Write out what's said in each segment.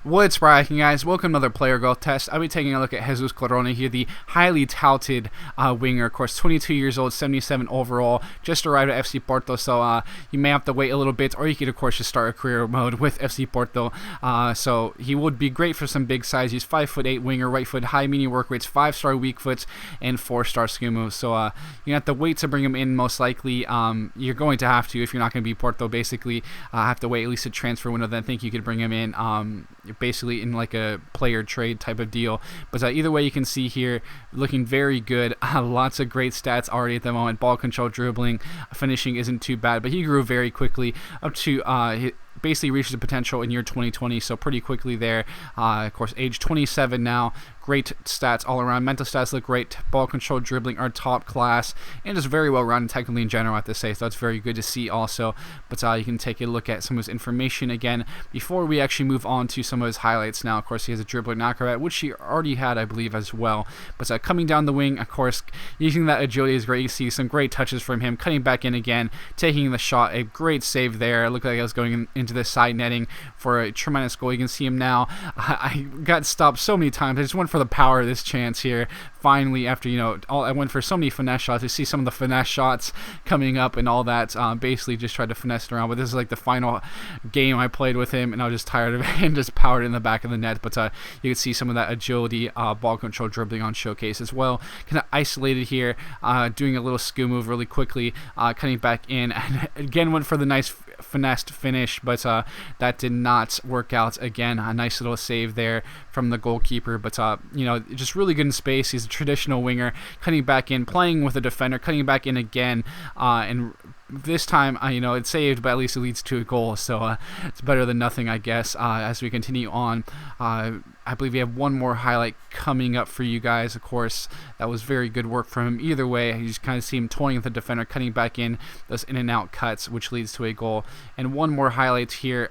What's cracking, guys? Welcome to another player growth test. I'll be taking a look at Jesús here, the highly touted winger. Of course, 22 years old, 77 overall, just arrived at FC Porto, so you may have to wait a little bit, or you could, of course, just start a career mode with FC Porto. So he would be great for some big size. He's 5'8" winger, right foot, high medium work rates, 5-star weak foot, and 4-star skill moves. So you have to wait to bring him in, most likely. You're going to have to, if you're not going to be Porto, basically. Have to wait at least a transfer window, then I think you could bring him in. Basically in like a player trade type of deal, but either way, you can see here looking very good. Lots of great stats already at the moment. Ball control, dribbling, finishing isn't too bad, but he grew very quickly up to basically reaches the potential in year 2020, so pretty quickly there. Of course, age 27 now. Great stats all around. Mental stats look great. Ball control, dribbling are top class, and just very well rounded technically in general, I have to say, so that's very good to see also. But you can take a look at some of his information again before we actually move on to some of his highlights now. Of course, he has a dribbler and acrobat, which he already had, I believe, as well. But coming down the wing, of course, using that agility is great. You see some great touches from him, cutting back in again, taking the shot, a great save there. It looked like I was going into the side netting for a tremendous goal. You can see him now. I got stopped so many times. I just went for the power of this chance here. Finally, after, I went for so many finesse shots. You see some of the finesse shots coming up and all that. Basically just tried to finesse it around, but this is like the final game I played with him, and I was just tired of it and just powered in the back of the net. But you can see some of that agility, ball control, dribbling on showcase as well. Kind of isolated here, doing a little skill move really quickly, cutting back in, and again went for the nice finessed finish, but that did not work out. Again, a nice little save there from the goalkeeper, but just really good in space. He's a traditional winger, cutting back in, playing with a defender, cutting back in again, and this time, it's saved, but at least it leads to a goal, so it's better than nothing, I guess. As we continue on, I believe we have one more highlight coming up for you guys. Of course, that was very good work from him. Either way, you just kind of see him toying with the defender, cutting back in, those in and out cuts, which leads to a goal. And one more highlight here,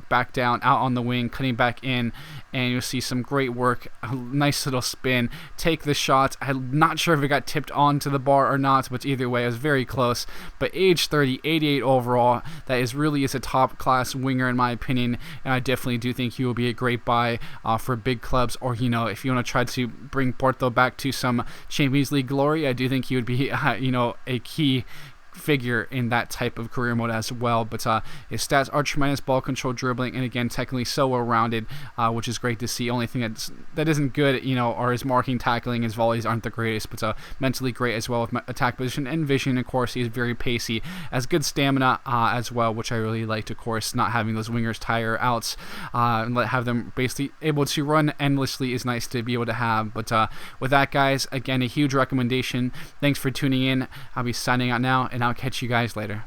back down, out on the wing, cutting back in, and you'll see some great work. A nice little spin, take the shot. I'm not sure if it got tipped onto the bar or not, but either way, it was very close. But age 30, 88 overall, that really is a top class winger in my opinion, and I definitely do think he will be a great buy for big clubs, or if you want to try to bring Porto back to some Champions League glory, I do think he would be a key figure in that type of career mode as well. But his stats are tremendous: ball control, dribbling, and again technically so well rounded, which is great to see. Only thing that isn't good, are his marking, tackling, his volleys aren't the greatest, but mentally great as well with attack position and vision. Of course, he's very pacey, has good stamina as well, which I really liked. Of course, not having those wingers tire out and have them basically able to run endlessly is nice to be able to have. But with that, guys, again, a huge recommendation. Thanks for tuning in. I'll be signing out now, and I'll catch you guys later.